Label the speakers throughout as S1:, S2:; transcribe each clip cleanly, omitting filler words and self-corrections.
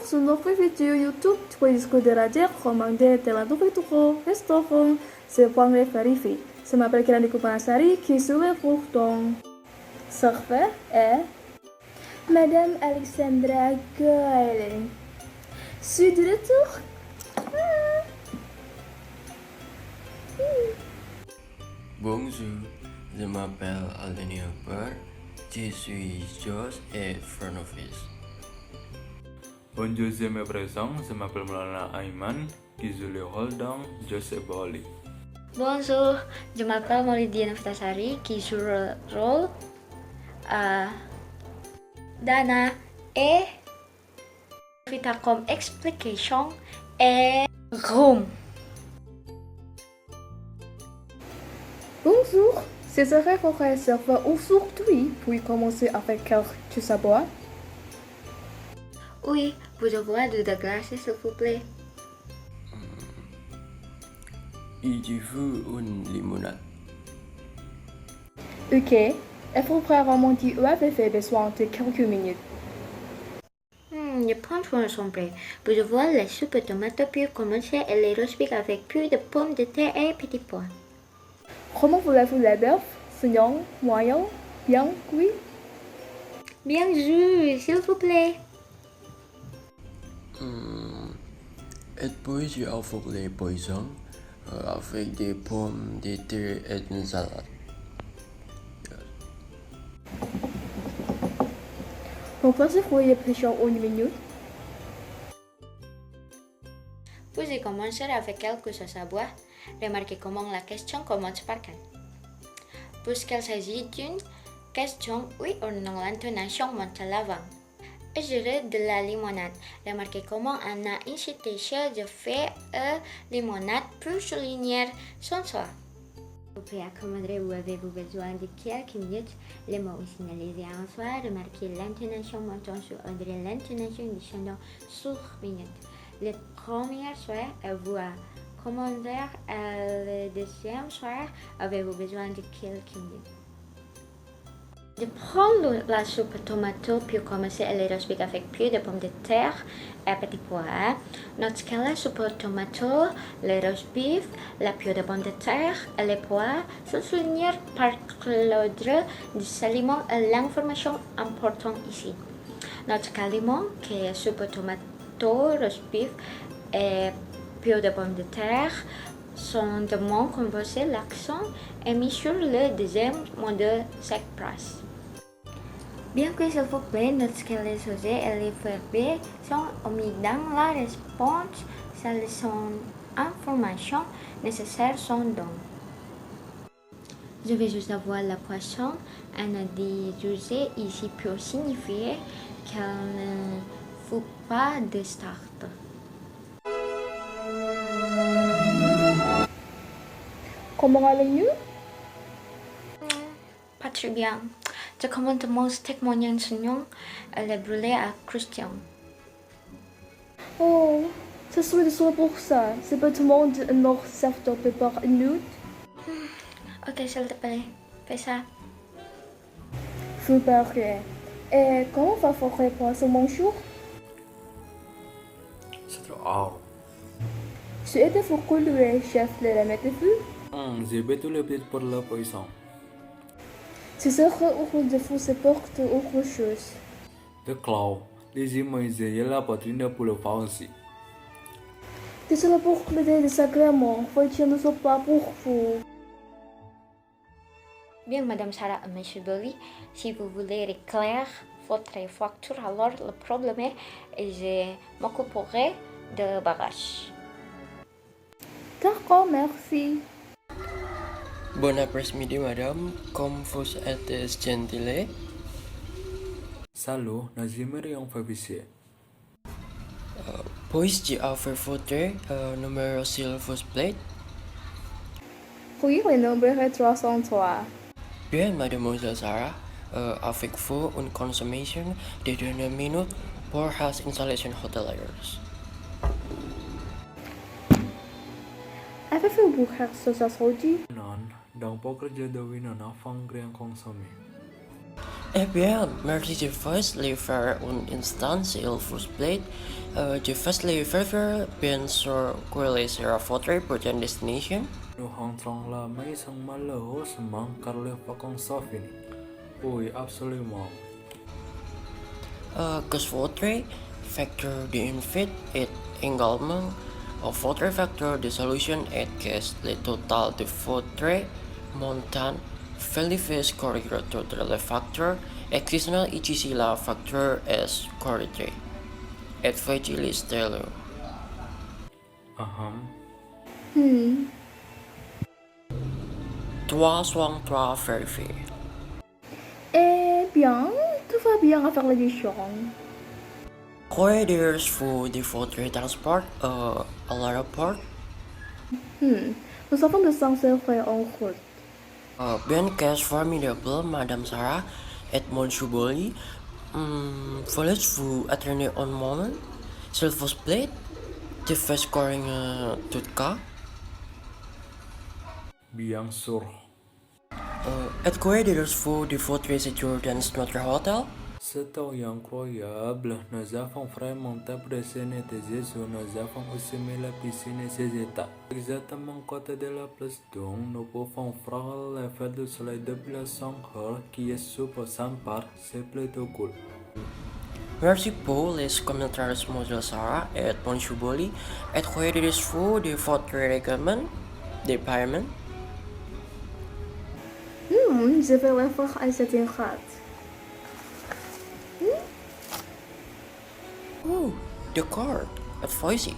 S1: sur notre vidéo YouTube. Tu peux discuter commander de la nourriture au restaurant. C'est point vérifié. Je m'appelle Kirani Kupanasari qui serait pourtant serveur est Madame Alexandra Goelen. Je suis de retour.
S2: Bonjour, je m'appelle Aldenia Hubert, je suis George et front office.
S3: Bonjour, je me présente, je m'appelle Maulana Aiman, qui joue le rôle dans Joseph Boli.
S4: Bonjour, je m'appelle Maulidiana Vitasari, qui joue le rôle Dana et Vita comme explication et room.
S1: Bonjour, ce serait votre serveur aujourd'hui. Puis commencer avec quelques savoir.
S4: Oui, vous avoir de la glace s'il vous plaît.
S2: Et je veux une limonade.
S1: Ok, il faut vraiment dire où avez fait besoin de quelques minutes.
S4: Les points sont prêts. Vous avoir la soupe de tomates puis commencer et les roast avec plus de pommes de terre et petits pois.
S1: Comment voulez-vous la bœuf? Saignant, moyen, bien cuit?
S4: Bien sûr, s'il vous plaît.
S2: Et puis je offre les poissons avec des pommes de terre et une salade.
S1: Pourquoi vous voulez pêcher une minute?
S4: Vous y commencer avec quelque chose à boire. Remarquez comment la question commence par quand. Puisqu'il s'agit d'une question oui ou non, l'intonation monte à l'avant. Je dirais de la limonade. Remarquez comment on a incité de faire une limonade pour souligner son choix. Vous pouvez accommoder ou avez-vous besoin de quelques minutes? Les mots signalisés en soi, remarquez l'intonation montant sur Audrey, l'intonation descendant sur minute. Le premier soir, vous commander le deuxième soir, avez-vous besoin de quelques minutes? De prendre la soupe tomato puis commencer à les roast avec plus de pommes de terre et petits pois. Note que la soupe tomato, le roast beef, la purée de pommes de terre et les pois sont soulignés par l'ordre du aliment et l'information importante ici. Note également que la soupe tomato, roast beef et purée de pommes de terre sont de mon composé. L'accent est mis sur le deuxième mot de chaque phrase. Bien que s'il vous plaît, note que les sujets et les verbes sont omis dans la réponse, celles sont informations nécessaires sont donc. Je vais juste avoir la poisson. On a dit juger ici pour signifier qu'elle ne faut pas de start.
S1: Comment allez-vous?
S4: Pas très bien. Je commande mon steak moyen saignant et le brûlé à Christian.
S1: Oh, je suis désolée pour ça. C'est pas tout le monde notre serveur prépare une minute.
S4: Ok, s'il te plaît, fais ça.
S1: Super. Et comment va votre poisson bonjour?
S3: C'est trop hard.
S1: Je étais beaucoup le chef de la météo.
S3: J'ai betul le petit pour le poisson.
S1: Ce serait heureux de vous apporter autre chose.
S3: De claw, les images et la poitrine pour le faire aussi.
S1: Désolé pour le désagrément. Voiture ne sont pas pour vous.
S4: Bien, Madame Sarah et Monsieur Bolly, si vous voulez éclairer votre facture, alors le problème est que je m'occuperai de bagages.
S1: D'accord, merci.
S2: Bon après-midi madame, comme vous êtes gentille.
S3: Salut, Nazimir yang favicé.
S2: Puis-je offrir votre numéro s'il vous plaît?
S1: Oui, le nombre est 303.
S2: Bien, mademoiselle Sarah, avec vous une consommation de 2 minutes pour house installation hoteliers.
S1: Avez-vous beaucoup de aujourd'hui?
S3: Non, dans poker jadawin na fang kriang kong sami.
S2: Eh bien, merci je vais livrer un instant s'il vous plaît. Je vais livrer bien sûr que sera votre prochaine destination.
S3: Nu hong trong la mai sang malo semang karle fakong sofini. Oui, absolument.
S2: Que votre factor de invite est également votre facteur de solution et que le total de votre montant vérifie correctement le facteur existant ici la facteur est correct. Et facilite-le.
S3: Aham.
S2: 3 vérifié.
S1: Eh bien, tout va bien avec l'édition.
S2: Croyez-vous de votre transport à l'aéroport?
S1: Nous avons besoin de faire en route.
S2: Bien qu'est formidable, Madame Sarah et Monsieur Bolly. Voulez-vous attendre un moment? S'il vous plaît, de faire scoring tout cas.
S3: Bien sûr.
S2: Et croyez-vous de votre séjour dans notre hôtel?
S3: C'est incroyable. Nous avons vraiment apprécié notre séjour. Nous avons aussi mis la piscine et ses états. Exactement côté de la place, donc nous pouvons faire l'effet du soleil depuis la 5 heures qui est super sympa. C'est plutôt cool.
S2: Merci pour les commentaires, Monsieur Sarah et Monsieur Bolly. Et croyez-vous de votre règlement de paiement?
S1: Je vais le faire à cette rate.
S2: Oh, the card. Advising.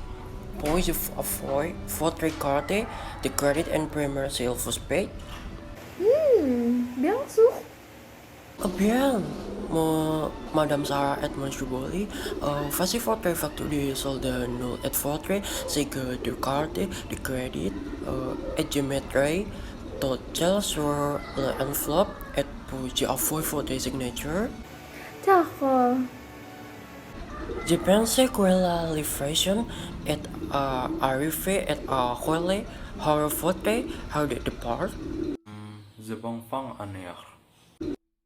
S2: Points of avoid votre carte, the credit and premier sale was paid.
S1: Bien sûr.
S2: Bien, Madame Sarah et Monsieur Bolly, voici votre facture de solde nul et votre, c'est que de carte, de crédit, et je mettrai total sur l'enveloppe et puis avoid votre signature.
S1: D'accord.
S2: Je pensais que la livraison est arrivée et à relais, how votre, how the depart.
S3: Je vais faire un air.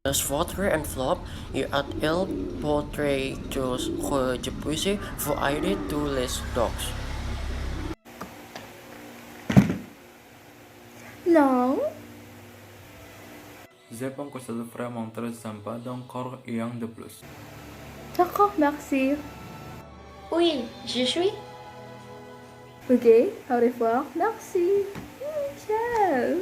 S2: Als votre envelop je at il portrait dus gepuise vereide to les dogs.
S1: Non.
S3: Je pense que c'est vraiment très sympa d'encore rien de plus.
S1: D'accord, merci.
S4: Oui, je suis.
S1: Ok, au revoir. Merci. Ciao.